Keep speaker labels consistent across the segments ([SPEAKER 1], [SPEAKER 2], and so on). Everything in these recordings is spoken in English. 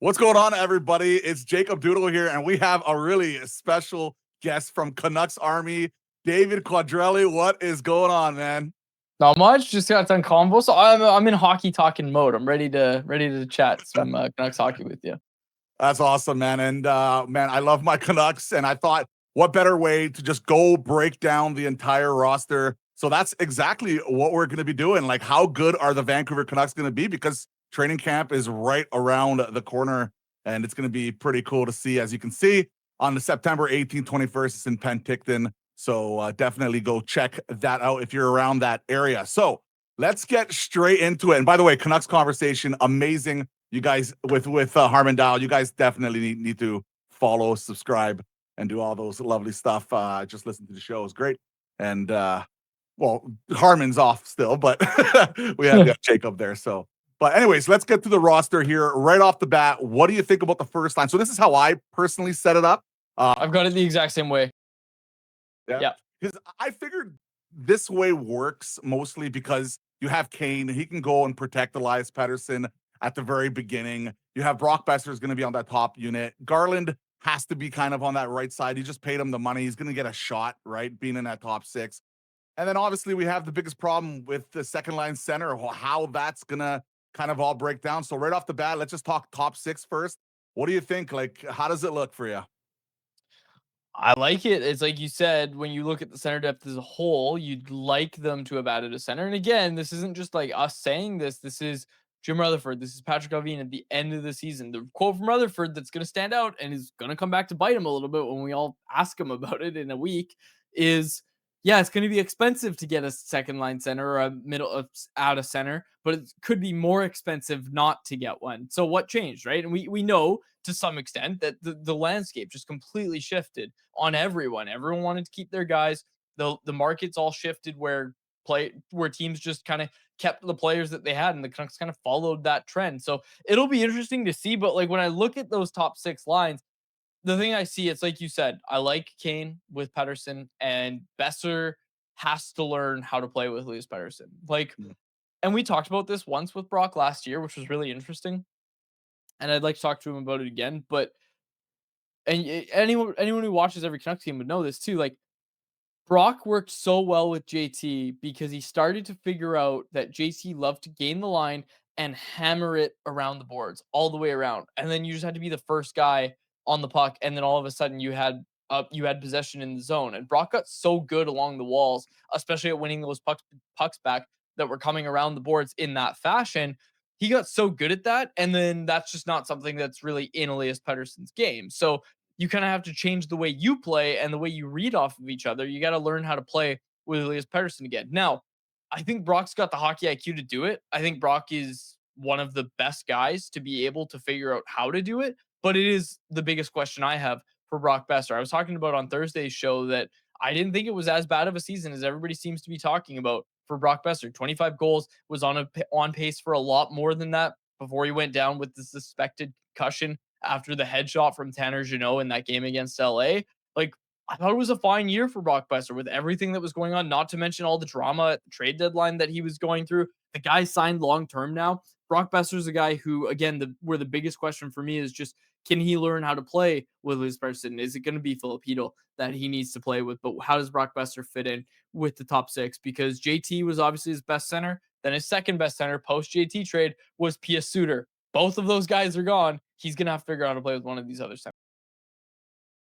[SPEAKER 1] What's going on, everybody? It's Jacob Doodle here, and we have a really special guest from Canucks Army, David Quadrelli. What is going on, man?
[SPEAKER 2] Not much. Just got done convo, so I'm in hockey talking mode. I'm ready to chat some Canucks hockey with you.
[SPEAKER 1] That's awesome, man. And man, I love my Canucks, and I thought, what better way to just go break down the entire roster? So that's exactly what we're going to be doing. Like, how good are the Vancouver Canucks going to be? Because training camp is right around the corner, and it's going to be pretty cool to see. As you can see, on the September 18th, 21st, it's in Penticton. So definitely go check that out if you're around that area. So let's get straight into it. And by the way, Canucks conversation, amazing. You guys with Harmon Dial, you guys definitely need to follow, subscribe, and do all those lovely stuff. Just listen to the show. It's great. And well, Harmon's off still, but we have Jacob there. So, but anyways, let's get to the roster here right off the bat. What do you think about the first line? So this is how I personally set it up.
[SPEAKER 2] I've got it the exact same way.
[SPEAKER 1] Yeah. Because I figured this way works mostly because you have Kane. He can go and protect Elias Pettersson at the very beginning. You have Brock Besser is going to be on that top unit. Garland has to be kind of on that right side. You just paid him the money. He's going to get a shot, right? Being in that top six. And then obviously we have the biggest problem with the second line center, how that's going to kind of all break down. So right off the bat, let's just talk top six first. What do you think? Like, how does it look for you?
[SPEAKER 2] I like it. It's like you said, when you look at the center depth as a whole, you'd like them to have added a center. And again, this isn't just like us saying this. This is Jim Rutherford. This is Patrick Allvin at the end of the season. The quote from Rutherford that's going to stand out and is going to come back to bite him a little bit when we all ask him about it in a week is, yeah, it's going to be expensive to get a second line center or a middle out of center, but it could be more expensive not to get one. So what changed, right? And we know to some extent that the landscape just completely shifted on everyone. Everyone wanted to keep their guys. The markets all shifted where teams just kind of kept the players that they had, and the Canucks kind of followed that trend. So it'll be interesting to see. But like when I look at those top six lines, the thing I see, it's like you said, I like Kane with Pettersson, and Besser has to learn how to play with Elias Pettersson. Like, and we talked about this once with Brock last year, which was really interesting. And I'd like to talk to him about it again. But anyone who watches every Canucks game would know this too. Like, Brock worked so well with JT because he started to figure out that JT loved to gain the line and hammer it around the boards all the way around. And then you just had to be the first guy on the puck. And then all of a sudden you had possession in the zone. And Brock got so good along the walls, especially at winning those pucks back that were coming around the boards in that fashion. He got so good at that. And then that's just not something that's really in Elias Pettersson's game. So you kind of have to change the way you play and the way you read off of each other. You got to learn how to play with Elias Pettersson again. Now, I think Brock's got the hockey IQ to do it. I think Brock is one of the best guys to be able to figure out how to do it. But it is the biggest question I have for Brock Besser. I was talking about on Thursday's show that I didn't think it was as bad of a season as everybody seems to be talking about for Brock Besser. 25 goals, was on pace for a lot more than that before he went down with the suspected concussion after the headshot from Tanner Jeannot in that game against LA. Like, I thought it was a fine year for Brock Besser with everything that was going on, not to mention all the drama at the trade deadline that he was going through. The guy signed long-term now. Brock Besser's a guy who, again, where the biggest question for me is just, can he learn how to play with this person? Is it going to be Filipino that he needs to play with? But how does Brock Besser fit in with the top six? Because JT was obviously his best center. Then his second best center post JT trade was Pia Suter. Both of those guys are gone. He's going to have to figure out how to play with one of these other centers.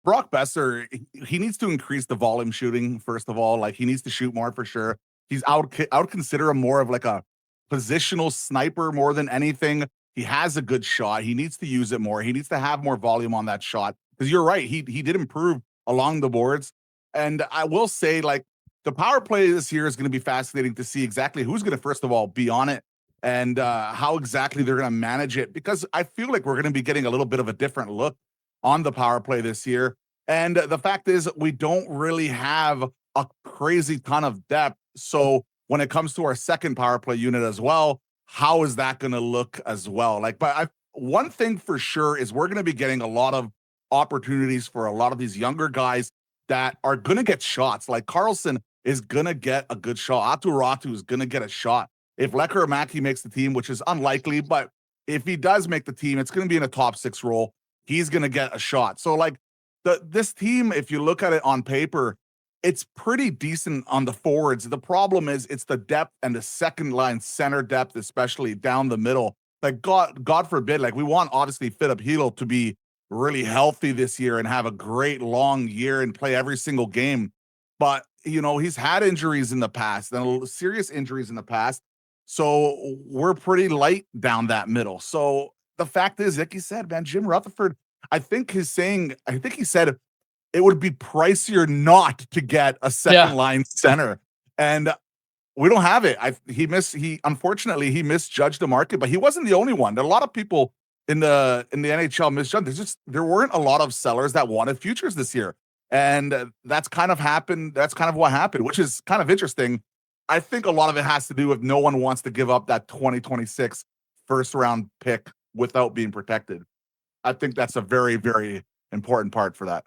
[SPEAKER 1] Brock Besser, he needs to increase the volume shooting, first of all. Like, he needs to shoot more for sure. I would consider him more of like a positional sniper more than anything. He has a good shot. He needs to use it more. He needs to have more volume on that shot. Because you're right, he did improve along the boards. And I will say, like, the power play this year is going to be fascinating to see exactly who's going to, first of all, be on it and how exactly they're going to manage it. Because I feel like we're going to be getting a little bit of a different look on the power play this year. And the fact is, we don't really have a crazy ton of depth. So when it comes to our second power play unit as well, how is that going to look as well? Like, but one thing for sure is we're going to be getting a lot of opportunities for a lot of these younger guys that are going to get shots. Like, Carlson is going to get a good shot. Atu Ratu is going to get a shot. If Lekker Maki makes the team, which is unlikely, but if he does make the team, it's going to be in a top 6 role. He's going to get a shot. So like this team, if you look at it on paper, it's pretty decent on the forwards. The problem is it's the depth and the second line center depth, especially down the middle. Like God forbid, like we want obviously Filip Chytil to be really healthy this year and have a great long year and play every single game. But he's had injuries in the past, and serious injuries in the past. So we're pretty light down that middle. So the fact is, like you said, man, Jim Rutherford, I think he said it would be pricier not to get a second
[SPEAKER 2] Yeah.
[SPEAKER 1] line center. And we don't have it. He unfortunately he misjudged the market, but he wasn't the only one. There are a lot of people in the NHL misjudged. There weren't a lot of sellers that wanted futures this year. And that's kind of happened. That's kind of what happened, which is kind of interesting. I think a lot of it has to do with no one wants to give up that 2026 first round pick without being protected. I think that's a very, very important part for that,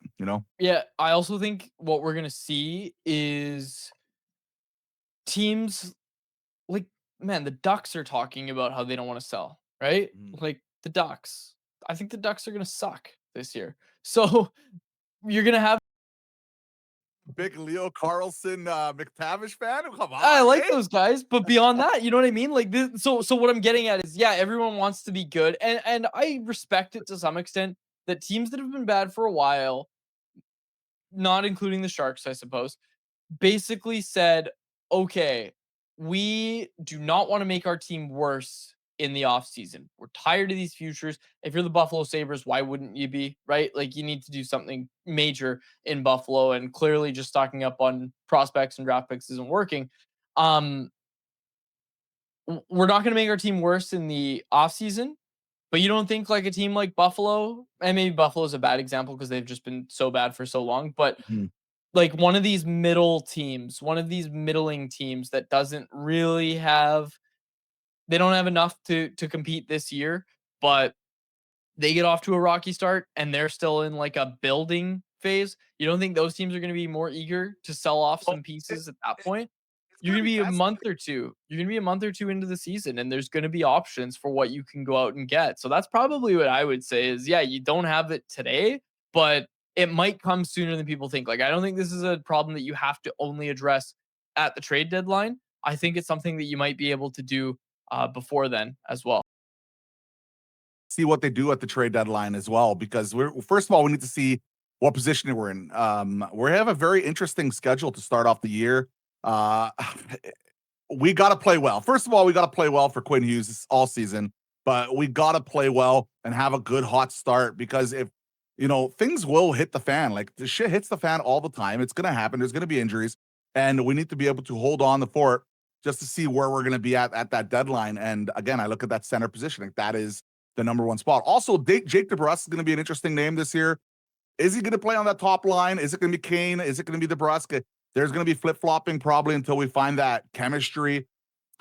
[SPEAKER 2] Yeah, I also think what we're gonna see is teams like, man, the Ducks are talking about how they don't want to sell, right?
[SPEAKER 1] Mhm.
[SPEAKER 2] Like the Ducks. I think the Ducks are gonna suck this year. So you're gonna have
[SPEAKER 1] Big Leo Carlson McTavish fan? Come
[SPEAKER 2] I
[SPEAKER 1] on,
[SPEAKER 2] like
[SPEAKER 1] eh?
[SPEAKER 2] those guys, but beyond that, you know what I mean? Like this, so what I'm getting at is, yeah, everyone wants to be good, and I respect it to some extent that teams that have been bad for a while, not including the Sharks, I suppose, basically said, okay, we do not want to make our team worse in the offseason. We're tired of these futures. If you're the Buffalo Sabres, why wouldn't you be? Right? Like you need to do something major in Buffalo, and clearly just stocking up on prospects and draft picks isn't working. Um, we're not going to make our team worse in the offseason, but you don't think like a team like Buffalo, and maybe Buffalo is a bad example because they've just been so bad for so long, but
[SPEAKER 1] Mhm.
[SPEAKER 2] like one of these middle teams, one of these middling teams that doesn't really have they don't have enough to compete this year, but they get off to a rocky start and they're still in like a building phase. You don't think those teams are going to be more eager to sell off
[SPEAKER 1] Well,
[SPEAKER 2] some
[SPEAKER 1] it,
[SPEAKER 2] pieces at that
[SPEAKER 1] it,
[SPEAKER 2] point?
[SPEAKER 1] it's
[SPEAKER 2] You're
[SPEAKER 1] going
[SPEAKER 2] going
[SPEAKER 1] to
[SPEAKER 2] to
[SPEAKER 1] be
[SPEAKER 2] be a month
[SPEAKER 1] fascinating.
[SPEAKER 2] or two. You're going to be a month or two into the season and there's going to be options for what you can go out and get. So that's probably what I would say is, yeah, you don't have it today, but it might come sooner than people think. Like I don't think this is a problem that you have to only address at the trade deadline. I think it's something that you might be able to do before then as well.
[SPEAKER 1] See what they do at the trade deadline as well, because we're first of all, we need to see what position we're in. We have a very interesting schedule to start off the year. Uh, we got to play well. First of all, we got to play well for Quinn Hughes all season, but we got to play well and have a good hot start because if things will hit the fan. Like the shit hits the fan all the time. It's gonna happen. There's gonna be injuries, and we need to be able to hold on the fort just to see where we're gonna be at that deadline. And again, I look at that center position. Like that is the number one spot. Also, Jake DeBrusk is gonna be an interesting name this year. Is he gonna play on that top line? Is it gonna be Kane? Is it gonna be DeBrusk? There's gonna be flip flopping probably until we find that chemistry.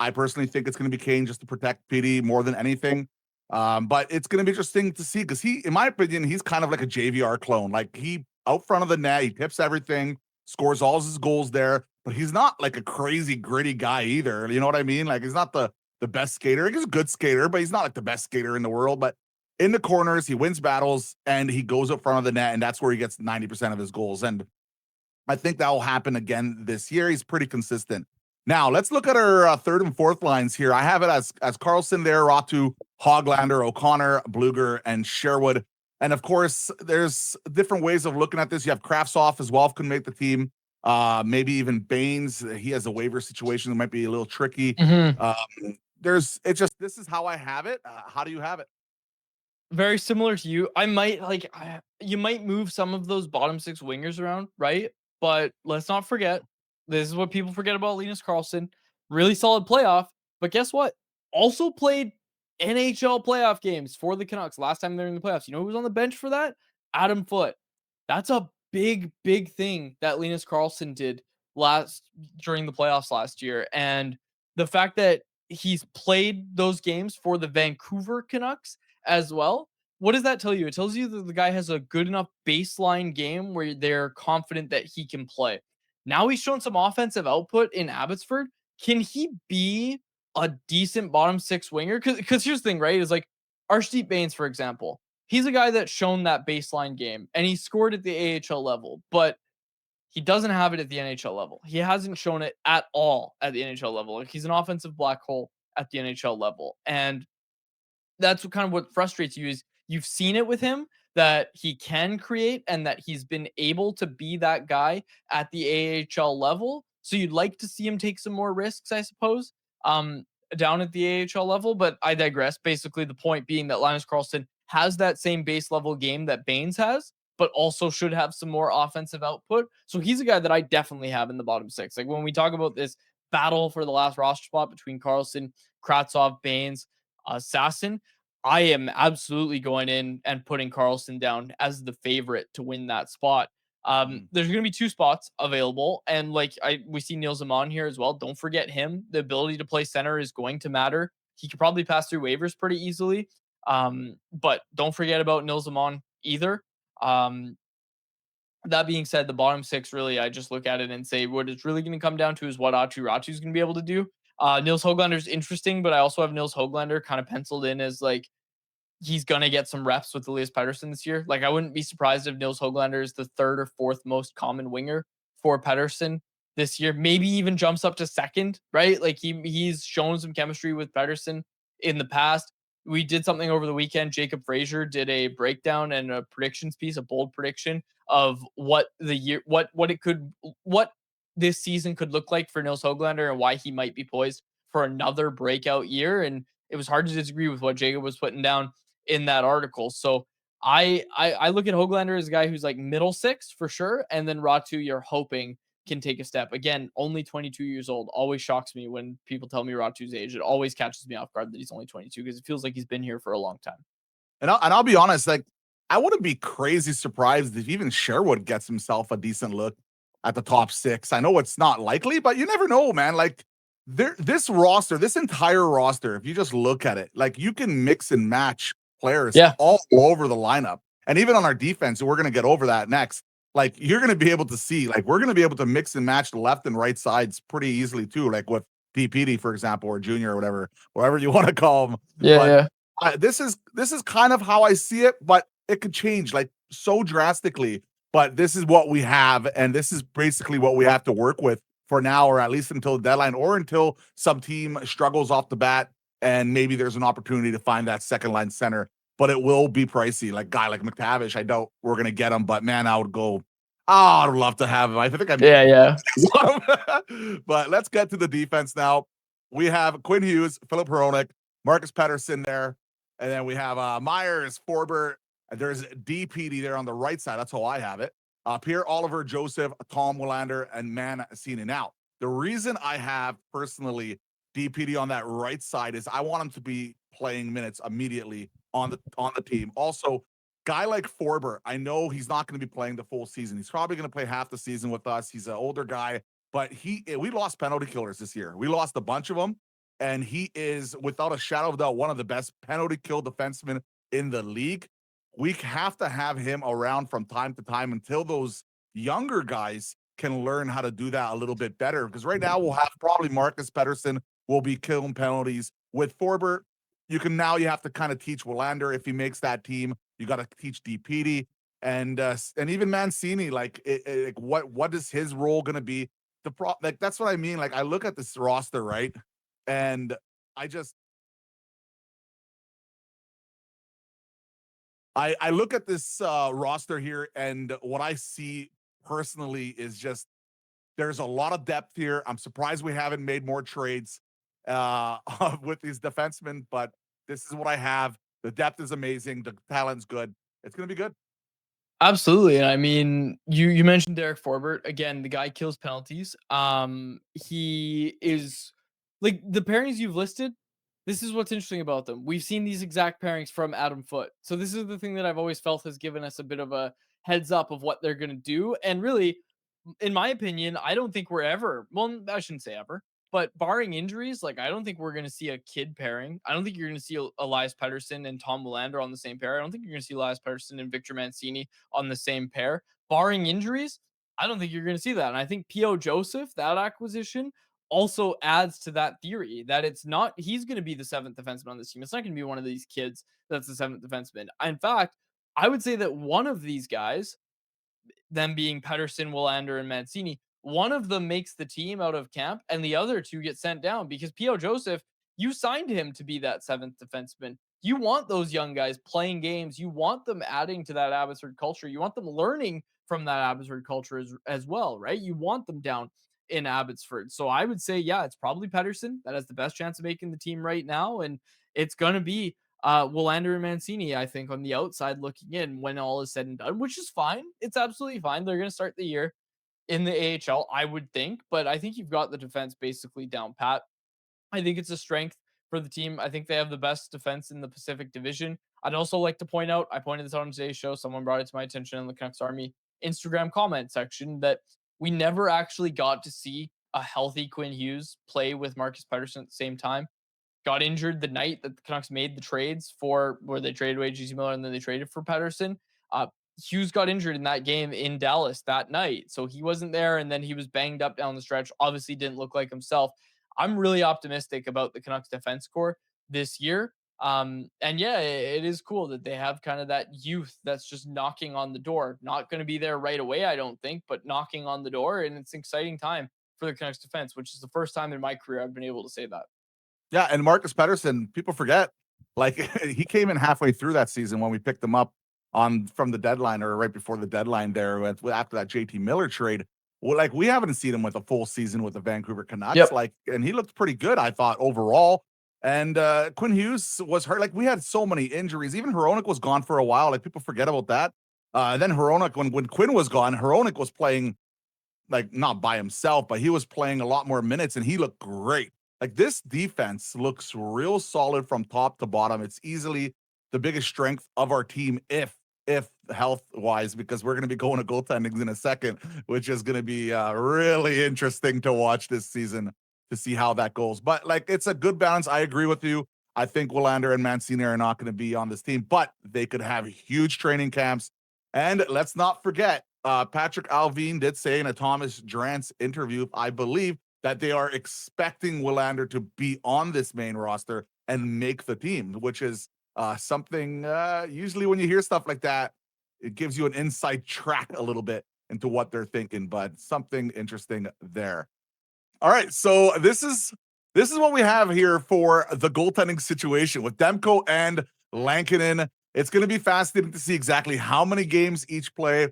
[SPEAKER 1] I personally think it's going to be Kane just to protect PD more than anything. But it's going to be interesting to see because in my opinion, he's kind of like a JVR clone. Like he out front of the net, he tips everything, scores all his goals there. But he's not like a crazy gritty guy either. You know what I mean? Like he's not the best skater. He's a good skater, but he's not like the best skater in the world. But in the corners, he wins battles and he goes up front of the net, and that's where he gets 90% of his goals. And I think that will happen again this year. He's pretty consistent. Now let's look at our third and fourth lines here. I have it as Carlson there, Ratu, Hoglander, O'Connor, Bluger, and Sherwood. And of course, there's different ways of looking at this. You have Kraftsov as well, can make the team. Maybe even Baines. He has a waiver situation that might be a little tricky.
[SPEAKER 2] Mhm.
[SPEAKER 1] Um, this is how I have it. How do you have it?
[SPEAKER 2] Very similar to you. I might like you might move some of those bottom six wingers around, right? But let's not forget, this is what people forget about Linus Carlson. Really solid playoff, but guess what? Also played NHL playoff games for the Canucks last time they're in the playoffs. You know who was on the bench for that? Adam Foote. That's a big, big thing that Linus Carlson did last during the playoffs last year. And the fact that he's played those games for the Vancouver Canucks as well. What does that tell you? It tells you that the guy has a good enough baseline game where they're confident that he can play. Now he's shown some offensive output in Abbotsford. Can he be a decent bottom six winger? Because here's the thing, right? Is like Arshdeep Bains, for example, he's a guy that's shown that baseline game and he scored at the AHL level, but he doesn't have it at the NHL level. He hasn't shown it at all at the NHL level. Like, he's an offensive black hole at the NHL level. And that's what kind of what frustrates you is you've seen it with him that he can create and that he's been able to be that guy at the AHL level. So you'd like to see him take some more risks, I suppose, down at the AHL level. But I digress. Basically, the point being that Linus Karlsson has that same base level game that Baines has, but also should have some more offensive output. So he's a guy that I definitely have in the bottom six. Like when we talk about this battle for the last roster spot between Karlsson, Kratzov, Baines, Sasson, I am absolutely going in and putting Karlsson down as the favorite to win that spot.
[SPEAKER 1] Mhm.
[SPEAKER 2] There's going to be two spots available, and we see Neil Zaman here as well. Don't forget him. The ability to play center is going to matter. He could probably pass through waivers pretty easily, but don't forget about Neil Zaman either. Um, that being said, the bottom six really, I just look at it and say what it's really going to come down to is what Ratu is going to be able to do. Nils Hoglander is interesting, but I also have Nils Hoglander kind of penciled in as like he's gonna get some reps with Elias Pettersson this year. Like I wouldn't be surprised if Nils Hoglander is the third or fourth most common winger for Pettersson this year. Maybe even jumps up to second, right? Like he's shown some chemistry with Pettersson in the past. We did something over the weekend. Jacob Frazier did a breakdown and a predictions piece, a bold prediction of what the year, what this season could look like for Nils Hoglander and why he might be poised for another breakout year. And it was hard to disagree with what Jacob was putting down in that article. So I look at Hoglander as a guy who's like middle six for sure, and then Ratu you're hoping can take a step. Again, only 22 years old. Always shocks me when people tell me Ratu's age. It always catches me off guard that he's only 22 because it feels like he's been here for a long time.
[SPEAKER 1] And I'll be honest, like I wouldn't be crazy surprised if even Sherwood gets himself a decent look at the top six. I know it's not likely, but you never know, man. Like this roster, this entire roster, if you just look at it, like you can mix and match players
[SPEAKER 2] Yeah.
[SPEAKER 1] all over the lineup. And even on our defense, we're gonna get over that next. Like you're gonna be able to see, like we're gonna be able to mix and match the left and right sides pretty easily too, like with DPD, for example, or Junior or whatever you want to call them.
[SPEAKER 2] Yeah,
[SPEAKER 1] But
[SPEAKER 2] yeah.
[SPEAKER 1] this is kind of how I see it, but it could change like so drastically. But this is what we have, and this is basically what we have to work with for now, or at least until the deadline, or until some team struggles off the bat, and maybe there's an opportunity to find that second line center. But it will be pricey. Like guy like McTavish, I doubt we're gonna get him, but man, I would go. Oh, I'd love to have him. I think
[SPEAKER 2] Yeah, yeah.
[SPEAKER 1] but let's get to the defense now. We have Quinn Hughes, Philip Hronik, Marcus Pettersson there. And then we have Myers, Forbert. There's DPD there on the right side. That's how I have it. Pierre Oliver, Joseph, Tom Willander, and Mancini. Now, the reason I have personally DPD on that right side is I want him to be playing minutes immediately on the team. Also, guy like Forbert, I know he's not going to be playing the full season. He's probably going to play half the season with us. He's an older guy, but we lost penalty killers this year. We lost a bunch of them, and he is without a shadow of a doubt one of the best penalty kill defensemen in the league. We have to have him around from time to time until those younger guys can learn how to do that a little bit better. Because right now we'll have probably Marcus Pettersson will be killing penalties with Forbert. You have to kind of teach Willander if he makes that team. You got to teach DPD and even Mancini. Like what is his role going to be? Like that's what I mean. Like I look at this roster, right, and I just I look at this roster here, and what I see personally is just there's a lot of depth here. I'm surprised we haven't made more trades with these defensemen, but this is what I have. The depth is amazing. The talent's good. It's gonna be good.
[SPEAKER 2] Absolutely. And I mean, you mentioned Derek Forbert. Again, the guy kills penalties. He is like the pairings you've listed, this is what's interesting about them. We've seen these exact pairings from Adam Foote. So this is the thing that I've always felt has given us a bit of a heads up of what they're gonna do. And really, in my opinion, I don't think we're ever, well, I shouldn't say ever, but barring injuries, like I don't think we're going to see a kid pairing. I don't think you're going to see Elias Pettersson and Tom Willander on the same pair. I don't think you're going to see Elias Pettersson and Victor Mancini on the same pair. Barring injuries, I don't think you're going to see that. And I think P.O. Joseph, that acquisition, also adds to that theory that it's not he's going to be the seventh defenseman on this team. It's not going to be one of these kids that's the seventh defenseman. In fact, I would say that one of these guys, them being Pettersson, Willander, and Mancini, one of them makes the team out of camp and the other two get sent down because P.O. Joseph, you signed him to be that seventh defenseman. You want those young guys playing games. You want them adding to that Abbotsford culture. You want them learning from that Abbotsford culture as well, right? You want them down in Abbotsford. So I would say, yeah, it's probably Pettersson that has the best chance of making the team right now. And it's going to be Willander and Mancini, I think, on the outside looking in when all is said and done, which is fine. It's absolutely fine. They're going to start the year in the AHL, I would think, but I think you've got the defense basically down pat. I think it's a strength for the team. I think they have the best defense in the Pacific Division. I'd also like to point out, I pointed this out on today's show. Someone brought it to my attention in the Canucks Army Instagram comment section that we never actually got to see a healthy Quinn Hughes play with Marcus Pettersson at the same time. Got injured the night that the Canucks made the trades for where they traded away GC Miller and then they traded for Pettersson. Hughes got injured in that game in Dallas that night. So he wasn't there and then he was banged up down the stretch. Obviously didn't look like himself. I'm really optimistic about the Canucks defense core this year. And yeah, it is cool that they have kind of that youth that's just knocking on the door. Not going to be there right away, I don't think, but knocking on the door. And it's an exciting time for the Canucks defense, which is the first time in my career I've been able to say that.
[SPEAKER 1] Yeah, and Marcus Pettersson, people forget, like he came in halfway through that season when we picked him up on from the deadline or right before the deadline there after that JT Miller trade. Well, like we haven't seen him with a full season with the Vancouver Canucks.
[SPEAKER 2] Yep.
[SPEAKER 1] Like, and he looked pretty good, I thought, overall. And Quinn Hughes was hurt. Like we had so many injuries. Even Hronek was gone for a while. Like people forget about that. Then Hronek, when Quinn was gone, Hronek was playing like not by himself, but he was playing a lot more minutes and he looked great. Like this defense looks real solid from top to bottom. It's easily the biggest strength of our team if health wise, because we're going to be going to goaltending in a second, which is going to be really interesting to watch this season to see how that goes. But like it's a good balance. I agree with you. I think Willander and Mancini are not going to be on this team, but they could have huge training camps. And let's not forget, Patrick Alvin did say in a Thomas Drance interview, I believe, that they are expecting Willander to be on this main roster and make the team, which is something usually when you hear stuff like that, it gives you an inside track a little bit into what they're thinking, but something interesting there. All right, so this is what we have here for the goaltending situation with Demko and Lankinen. It's going to be fascinating to see exactly how many games each play.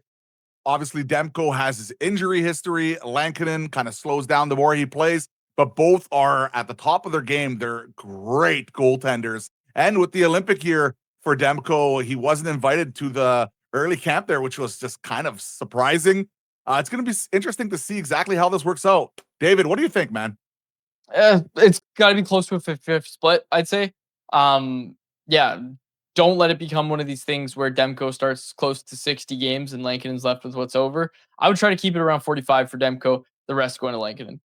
[SPEAKER 1] Obviously, Demko has his injury history. Lankinen kind of slows down the more he plays, but both are at the top of their game. They're great goaltenders. And with the Olympic year for Demko, he wasn't invited to the early camp there, which was just kind of surprising. It's going to be interesting to see exactly how this works out. David, what do you think, man?
[SPEAKER 2] It's got to be close to a 50-50 split, I'd say. Yeah, don't let it become one of these things where Demko starts close to 60 games and Lankinen's left with what's over. I would try to keep it around 45 for Demko, the rest going to Lankinen.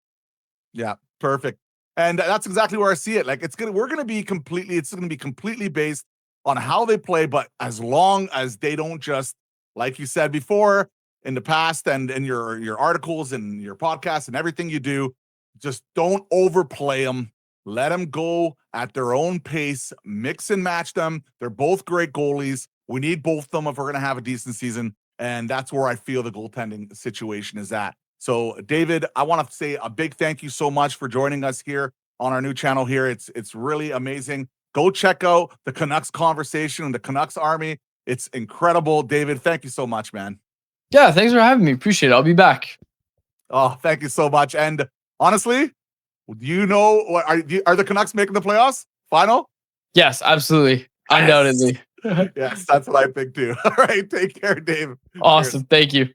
[SPEAKER 1] Yeah, perfect. And that's exactly where I see it. Like it's going to be completely based on how they play, but as long as they don't just, like you said before in the past and in your articles and your podcasts and everything you do, just don't overplay them. Let them go at their own pace, mix and match them. They're both great goalies. We need both of them if we're going to have a decent season. And that's where I feel the goaltending situation is at. So, David, I want to say a big thank you so much for joining us here on our new channel here. It's really amazing. Go check out the Canucks Conversation and the Canucks Army. It's incredible. David, thank you so much, man.
[SPEAKER 2] Yeah, thanks for having me. Appreciate it. I'll be back.
[SPEAKER 1] Oh, thank you so much. And honestly, do you know what are the Canucks making the playoffs? Final?
[SPEAKER 2] Yes, absolutely. Undoubtedly.
[SPEAKER 1] Yes, that's what I think too. All right, take care, Dave.
[SPEAKER 2] Awesome.
[SPEAKER 1] Cheers.
[SPEAKER 2] Thank you.